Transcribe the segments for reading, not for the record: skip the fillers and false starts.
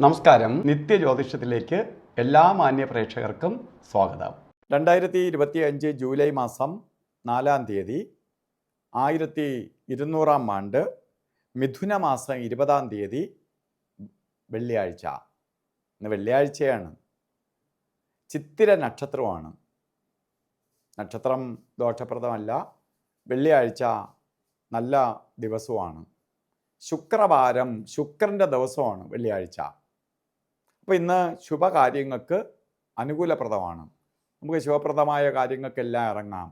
നമസ്കാരം. നിത്യജ്യോതിഷത്തിലേക്ക് എല്ലാ മാന്യ പ്രേക്ഷകർക്കും സ്വാഗതം. 2025 ജൂലൈ മാസം 4-ാം തീയതി 1200-ാം ആണ്ട് മിഥുന മാസം 20-ാം തീയതി വെള്ളിയാഴ്ച. ഇന്ന് വെള്ളിയാഴ്ചയാണ്. ചിത്തിര നക്ഷത്രമാണ്. നക്ഷത്രം ദോഷപ്രദമല്ല. വെള്ളിയാഴ്ച നല്ല ദിവസമാണ്. ശുക്രവാരം, ശുക്രൻ്റെ ദിവസമാണ് വെള്ളിയാഴ്ച. അപ്പോൾ ഇന്ന് ശുഭകാര്യങ്ങൾക്ക് അനുകൂലപ്രദമാണ്. നമുക്ക് ശുഭപ്രദമായ കാര്യങ്ങൾക്കെല്ലാം ഇറങ്ങാം.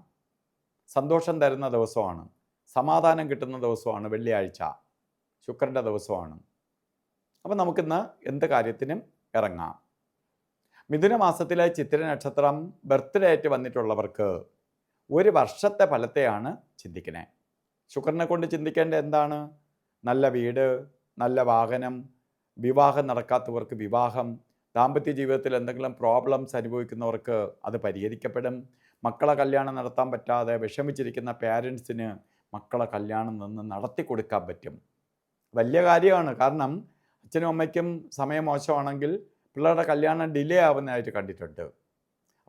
സന്തോഷം തരുന്ന ദിവസമാണ്. സമാധാനം കിട്ടുന്ന ദിവസമാണ് വെള്ളിയാഴ്ച. ശുക്രൻ്റെ ദിവസമാണ്. അപ്പോൾ നമുക്കിന്ന് എന്ത് കാര്യത്തിനും ഇറങ്ങാം. മിഥുന മാസത്തിലെ ചിത്തിര നക്ഷത്രം ബർത്ത്ഡേ ആയിട്ട് വന്നിട്ടുള്ളവർക്ക് ഒരു വർഷത്തെ ഫലത്തെയാണ് ചിന്തിക്കുന്നത്. ശുക്രനെ കൊണ്ട് ചിന്തിക്കേണ്ട എന്താണ്? നല്ല വീട്, നല്ല വാഹനം, വിവാഹം നടക്കാത്തവർക്ക് വിവാഹം, ദാമ്പത്യ ജീവിതത്തിൽ എന്തെങ്കിലും പ്രോബ്ലംസ് അനുഭവിക്കുന്നവർക്ക് അത് പരിഹരിക്കപ്പെടും. മക്കളെ കല്യാണം നടത്താൻ പറ്റാതെ വിഷമിച്ചിരിക്കുന്ന പേരൻസിന് മക്കളെ കല്യാണം നിന്ന് നടത്തി കൊടുക്കാൻ പറ്റും. വലിയ കാര്യമാണ്. കാരണം അച്ഛനും അമ്മയ്ക്കും സമയം മോശമാണെങ്കിൽ പിള്ളേരുടെ കല്യാണം ഡിലേ ആവുന്നതായിട്ട് കണ്ടിട്ടുണ്ട്.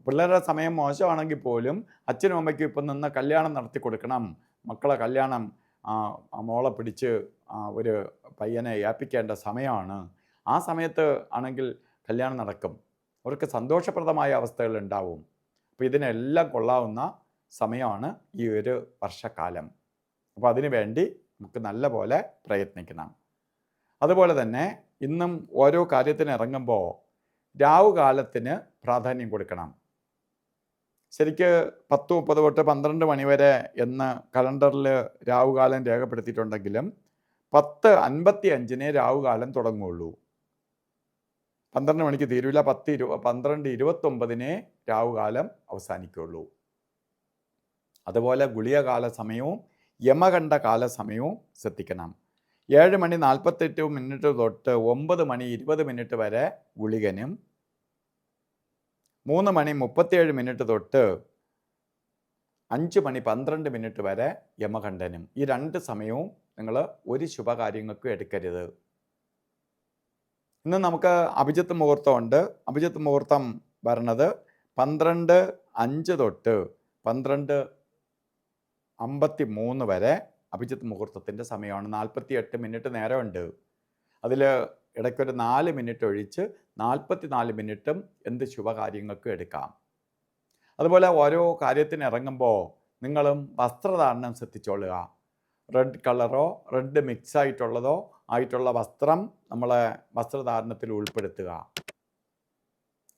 പിള്ളേരുടെ സമയം മോശമാണെങ്കിൽ പോലും അച്ഛനും അമ്മയ്ക്കും ഇപ്പം നിന്ന് കല്യാണം നടത്തി കൊടുക്കണം. മക്കളെ കല്യാണം മോളെ പിടിച്ച് ഒരു പയ്യനെ ഏൽപ്പിക്കേണ്ട സമയമാണ്. ആ സമയത്ത് ആണെങ്കിൽ കല്യാണം നടക്കും. അവർക്ക് സന്തോഷപ്രദമായ അവസ്ഥകൾ ഉണ്ടാവും. അപ്പോൾ ഇതിനെല്ലാം കൊള്ളാവുന്ന സമയമാണ് ഈ ഒരു വർഷക്കാലം. അപ്പോൾ അതിനു വേണ്ടി നമുക്ക് നല്ല പോലെ പ്രയത്നിക്കണം. അതുപോലെ തന്നെ ഇന്നും ഓരോ കാര്യത്തിന് ഇറങ്ങുമ്പോൾ രാവുകാലത്തിന് പ്രാധാന്യം കൊടുക്കണം. ശരിക്ക് 10:30 തൊട്ട് 12 മണി വരെ എന്ന് കലണ്ടറിൽ രാവുകാലം രേഖപ്പെടുത്തിയിട്ടുണ്ടെങ്കിലും 10:55 രാവുകാലം തുടങ്ങുകയുള്ളൂ. 12 മണിക്ക് തീരില്ല. 12:29 രാവുകാലം അവസാനിക്കുകയുള്ളൂ. അതുപോലെ ഗുളികകാല സമയവും യമകണ്ഠ കാല സമയവും ശ്രദ്ധിക്കണം. 7:48 തൊട്ട് 9:20 വരെ ഗുളികനും 3:37 തൊട്ട് 5:12 വരെ യമകണ്ഠനും. ഈ രണ്ട് സമയവും നിങ്ങൾ ഒരു ശുഭകാര്യങ്ങൾക്കും എടുക്കരുത്. ഇന്ന് നമുക്ക് അഭിജിത്ത് മുഹൂർത്തമുണ്ട്. അഭിജിത്ത് മുഹൂർത്തം വരണത് 12:05 തൊട്ട് 12:53 വരെ അഭിജിത്ത് മുഹൂർത്തത്തിൻ്റെ സമയമാണ്. 48 മിനിറ്റ് നേരമുണ്ട്. അതിൽ ഇടയ്ക്കൊരു 4 മിനിറ്റ് ഒഴിച്ച് 44 മിനിറ്റും എന്ത് ശുഭകാര്യങ്ങൾക്കും എടുക്കാം. അതുപോലെ ഓരോ കാര്യത്തിന് ഇറങ്ങുമ്പോൾ നിങ്ങളും വസ്ത്രധാരണം ശ്രദ്ധിച്ചോളുക. റെഡ് കളറോ റെഡ് മിക്സ് ആയിട്ടുള്ള വസ്ത്രം നമ്മളെ വസ്ത്രധാരണത്തിൽ ഉൾപ്പെടുത്തുക.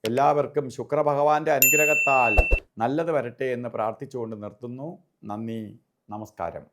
എല്ലാവർക്കും ശുക്രഭഗവാന്റെ അനുഗ്രഹത്താൽ നല്ലത് വരട്ടെ എന്ന് പ്രാർത്ഥിച്ചുകൊണ്ട് നിർത്തുന്നു. നന്ദി, നമസ്കാരം.